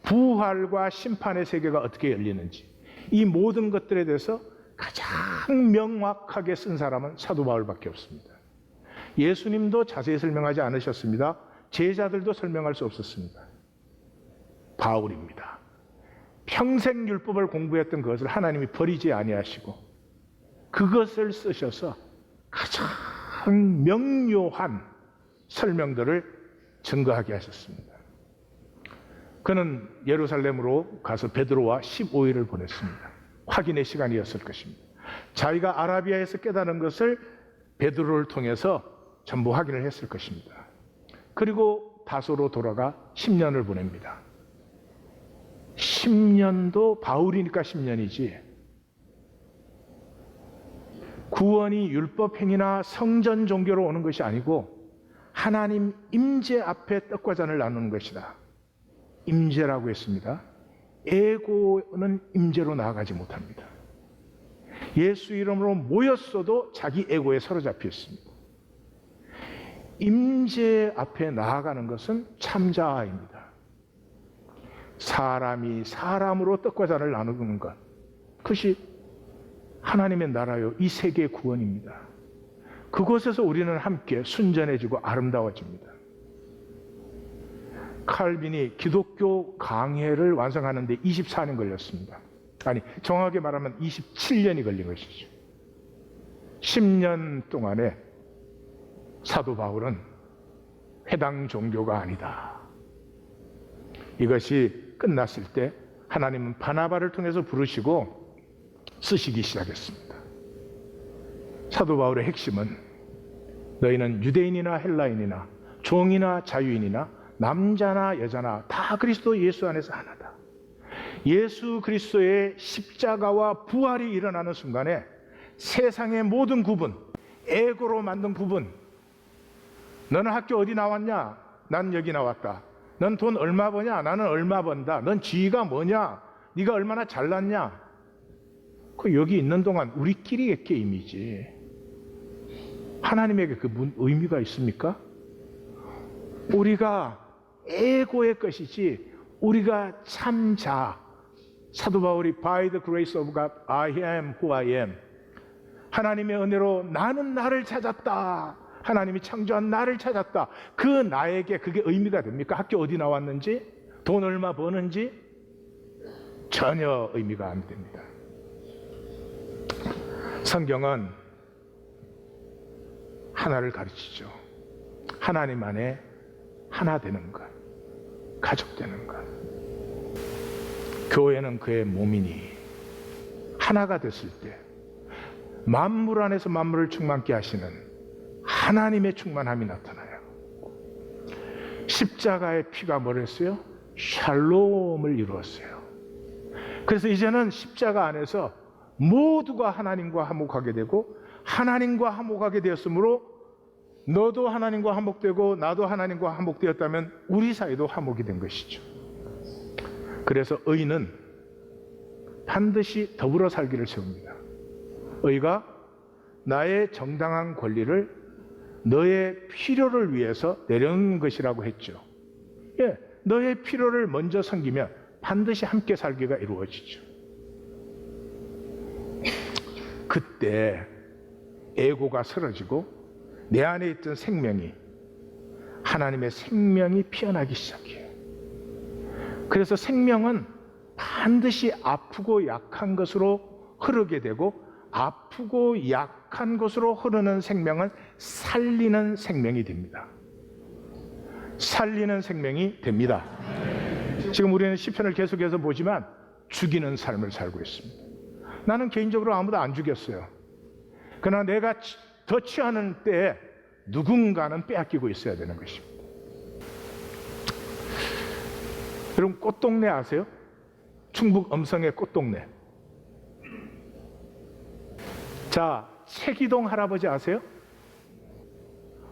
부활과 심판의 세계가 어떻게 열리는지, 이 모든 것들에 대해서 가장 명확하게 쓴 사람은 사도 바울밖에 없습니다. 예수님도 자세히 설명하지 않으셨습니다. 제자들도 설명할 수 없었습니다. 바울입니다. 평생 율법을 공부했던 그것을 하나님이 버리지 아니하시고 그것을 쓰셔서 가장 명료한 설명들을 증거하게 하셨습니다. 그는 예루살렘으로 가서 베드로와 15일을 보냈습니다. 확인의 시간이었을 것입니다. 자기가 아라비아에서 깨달은 것을 베드로를 통해서 전부 확인을 했을 것입니다. 그리고 다소로 돌아가 10년을 보냅니다. 10년도 바울이니까 10년이지, 구원이 율법 행위나 성전 종교로 오는 것이 아니고 하나님 임재 앞에 떡과 잔을 나누는 것이다. 임재라고 했습니다. 에고는 임재로 나아가지 못합니다. 예수 이름으로 모였어도 자기 에고에 사로잡혀 있습니다. 임재 앞에 나아가는 것은 참자아입니다. 사람이 사람으로 떡과 잔을 나누는 것, 그것이 하나님의 나라요, 이 세계의 구원입니다. 그곳에서 우리는 함께 순전해지고 아름다워집니다. 칼빈이 기독교 강해를 완성하는 데 24년 걸렸습니다. 아니, 정확하게 말하면 27년이 걸린 것이죠. 10년 동안에 사도 바울은 해당 종교가 아니다. 이것이 끝났을 때 하나님은 바나바를 통해서 부르시고 쓰시기 시작했습니다. 사도 바울의 핵심은 너희는 유대인이나 헬라인이나 종이나 자유인이나 남자나 여자나 다 그리스도 예수 안에서 하나다. 예수 그리스도의 십자가와 부활이 일어나는 순간에 세상의 모든 구분, 에고로 만든 구분, 너는 학교 어디 나왔냐? 난 여기 나왔다. 넌 돈 얼마 버냐? 나는 얼마 번다. 넌 지위가 뭐냐? 네가 얼마나 잘났냐? 그 여기 있는 동안 우리끼리의 게임이지. 하나님에게 그 의미가 있습니까? 우리가 에고의 것이지 우리가 참자. 사도 바울이 by the grace of God I am who I am. 하나님의 은혜로 나는 나를 찾았다. 하나님이 창조한 나를 찾았다. 그 나에게 그게 의미가 됩니까? 학교 어디 나왔는지, 돈 얼마 버는지 전혀 의미가 안 됩니다. 성경은 하나를 가르치죠. 하나님 안에 하나 되는 것, 가족 되는 것. 교회는 그의 몸이니 하나가 됐을 때 만물 안에서 만물을 충만케 하시는 하나님의 충만함이 나타나요. 십자가의 피가 뭘 했어요? 샬롬을 이루었어요. 그래서 이제는 십자가 안에서 모두가 하나님과 화목하게 되고 하나님과 화목하게 되었으므로 너도 하나님과 화목되고 나도 하나님과 화목되었다면 우리 사이도 화목이 된 것이죠. 그래서 의는 반드시 더불어 살기를 세웁니다. 의가 나의 정당한 권리를 너의 필요를 위해서 내려놓는 것이라고 했죠. 예, 너의 필요를 먼저 섬기면 반드시 함께 살기가 이루어지죠. 그때 에고가 사라지고 내 안에 있던 생명이, 하나님의 생명이 피어나기 시작해요. 그래서 생명은 반드시 아프고 약한 것으로 흐르게 되고 아프고 약한 약한 곳으로 흐르는 생명은 살리는 생명이 됩니다. 살리는 생명이 됩니다. 지금 우리는 시편을 계속해서 보지만 죽이는 삶을 살고 있습니다. 나는 개인적으로 아무도 안 죽였어요. 그러나 내가 더 취하는 때에 누군가는 빼앗기고 있어야 되는 것입니다. 여러분, 꽃동네 아세요? 충북 음성의 꽃동네. 자, 최기동 할아버지 아세요?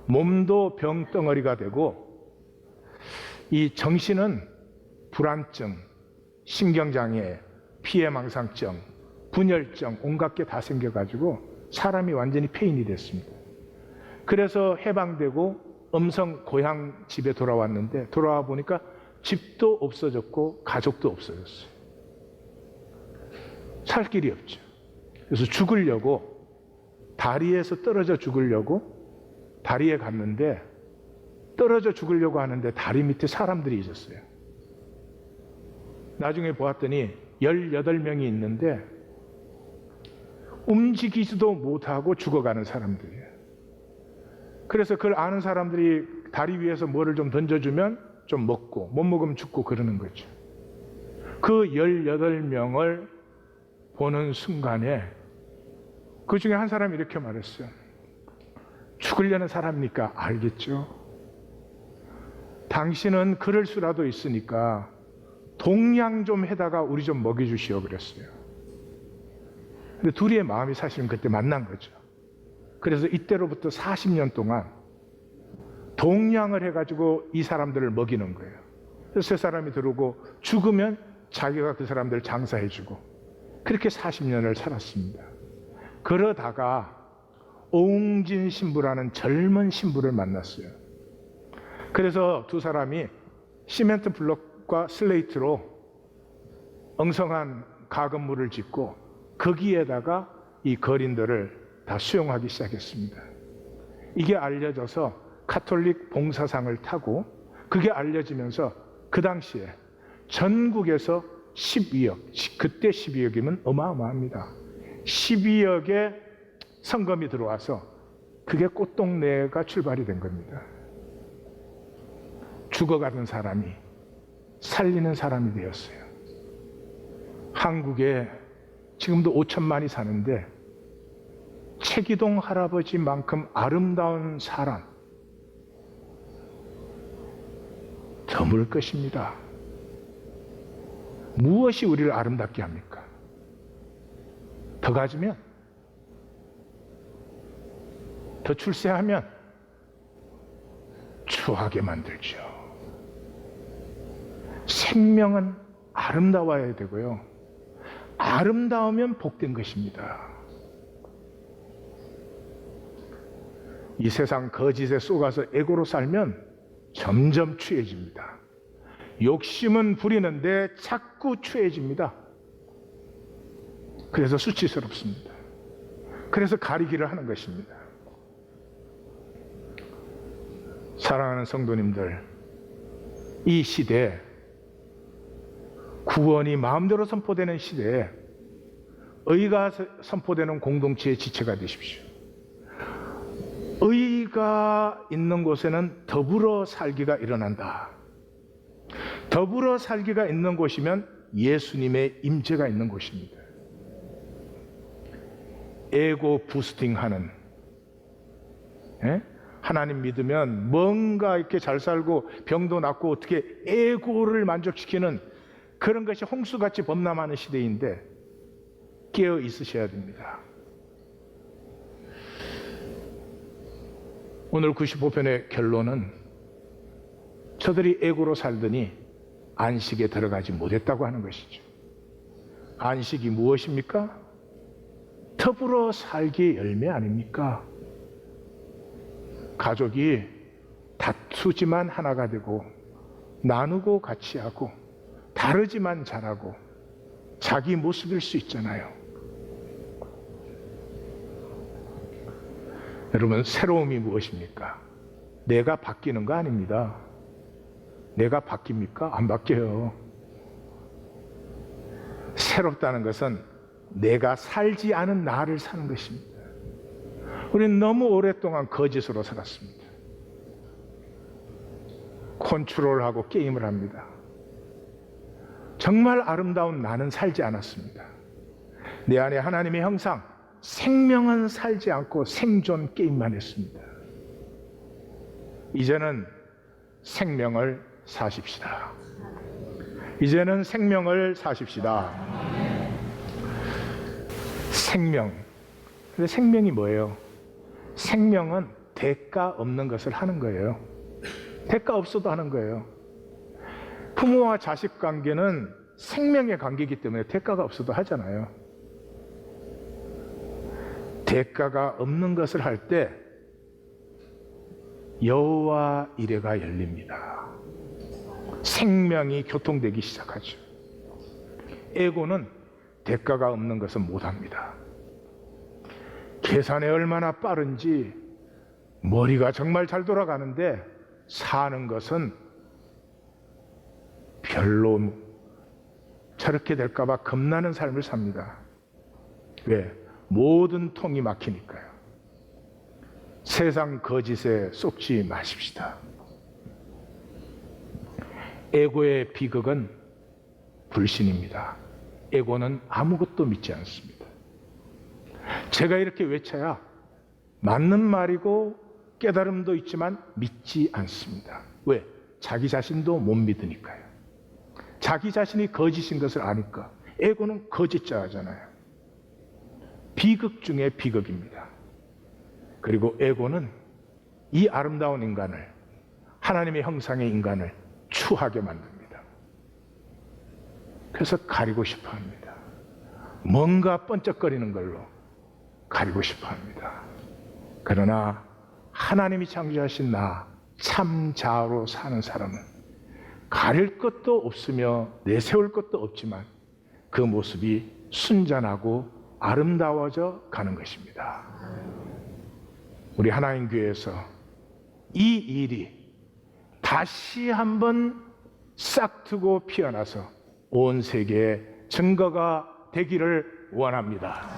몸도 병덩어리가 되고 이 정신은 불안증, 신경장애, 피해망상증, 분열증 온갖 게 다 생겨가지고 사람이 완전히 폐인이 됐습니다. 그래서 해방되고 음성 고향 집에 돌아왔는데 돌아와 보니까 집도 없어졌고 가족도 없어졌어요. 살 길이 없죠. 그래서 죽으려고 다리에서 떨어져 죽으려고 다리에 갔는데 떨어져 죽으려고 하는데 다리 밑에 사람들이 있었어요. 나중에 보았더니 18명이 있는데 움직이지도 못하고 죽어가는 사람들이에요. 그래서 그걸 아는 사람들이 다리 위에서 뭐를 좀 던져주면 좀 먹고 못 먹으면 죽고 그러는 거죠. 그 18명을 보는 순간에 그 중에 한 사람이 이렇게 말했어요. 죽으려는 사람이니까 알겠죠. 당신은 그럴 수라도 있으니까 동양 좀 해다가 우리 좀 먹여주시오 그랬어요. 근데 둘이의 마음이 사실은 그때 만난 거죠. 그래서 이때로부터 40년 동안 동양을 해가지고 이 사람들을 먹이는 거예요. 그래서 세 사람이 들어오고 죽으면 자기가 그 사람들을 장사해주고 그렇게 40년을 살았습니다. 그러다가 오웅진 신부라는 젊은 신부를 만났어요. 그래서 두 사람이 시멘트 블록과 슬레이트로 엉성한 가건물을 짓고 거기에다가 이 거린들을 다 수용하기 시작했습니다. 이게 알려져서 가톨릭 봉사상을 타고 그게 알려지면서 그 당시에 전국에서 12억, 그때 12억이면 어마어마합니다. 12억의 성금이 들어와서 그게 꽃동네가 출발이 된 겁니다. 죽어가던 사람이 살리는 사람이 되었어요. 한국에 지금도 5천만이 사는데 최기동 할아버지만큼 아름다운 사람 드물 것입니다. 무엇이 우리를 아름답게 합니까? 더 가지면, 더 출세하면 추하게 만들죠. 생명은 아름다워야 되고요. 아름다우면 복된 것입니다. 이 세상 거짓에 속아서 에고로 살면 점점 추해집니다. 욕심은 부리는데 자꾸 추해집니다. 그래서 수치스럽습니다. 그래서 가리기를 하는 것입니다. 사랑하는 성도님들, 이 시대에 구원이 마음대로 선포되는 시대에 의가 선포되는 공동체의 지체가 되십시오. 의가 있는 곳에는 더불어 살기가 일어난다. 더불어 살기가 있는 곳이면 예수님의 임재가 있는 곳입니다. 에고 부스팅하는, 하나님 믿으면 뭔가 이렇게 잘 살고 병도 낫고 어떻게 에고를 만족시키는 그런 것이 홍수같이 범람하는 시대인데 깨어 있으셔야 됩니다. 오늘 95편의 결론은 저들이 에고로 살더니 안식에 들어가지 못했다고 하는 것이죠. 안식이 무엇입니까? 더불어 살기의 열매 아닙니까? 가족이 다투지만 하나가 되고 나누고 같이 하고 다르지만 잘하고 자기 모습일 수 있잖아요. 여러분, 새로움이 무엇입니까? 내가 바뀌는 거 아닙니다. 내가 바뀝니까? 안 바뀌어요. 새롭다는 것은 내가 살지 않은 나를 사는 것입니다. 우리는 너무 오랫동안 거짓으로 살았습니다. 컨트롤하고 게임을 합니다. 정말 아름다운 나는 살지 않았습니다. 내 안에 하나님의 형상, 생명은 살지 않고 생존 게임만 했습니다. 이제는 생명을 사십시다. 이제는 생명을 사십시다. 생명. 근데 생명이 뭐예요? 생명은 대가 없는 것을 하는 거예요. 대가 없어도 하는 거예요. 부모와 자식 관계는 생명의 관계이기 때문에 대가가 없어도 하잖아요. 대가가 없는 것을 할 때 여호와 이레가 열립니다. 생명이 교통되기 시작하죠. 에고는 대가가 없는 것은 못합니다. 계산이 얼마나 빠른지 머리가 정말 잘 돌아가는데 사는 것은 별로 저렇게 될까 봐 겁나는 삶을 삽니다. 왜? 모든 통이 막히니까요. 세상 거짓에 속지 마십시다. 에고의 비극은 불신입니다. 에고는 아무것도 믿지 않습니다. 제가 이렇게 외쳐야 맞는 말이고 깨달음도 있지만 믿지 않습니다. 왜? 자기 자신도 못 믿으니까요. 자기 자신이 거짓인 것을 아니까. 에고는 거짓자잖아요. 비극 중에 비극입니다. 그리고 에고는 이 아름다운 인간을, 하나님의 형상의 인간을 추하게 만듭니다. 그래서 가리고 싶어 합니다. 뭔가 번쩍거리는 걸로 가리고 싶어 합니다. 그러나 하나님이 창조하신 나, 참 자아로 사는 사람은 가릴 것도 없으며 내세울 것도 없지만 그 모습이 순전하고 아름다워져 가는 것입니다. 우리 하나님 교회에서 이 일이 다시 한번 싹트고 피어나서 온 세계에 증거가 되기를 원합니다.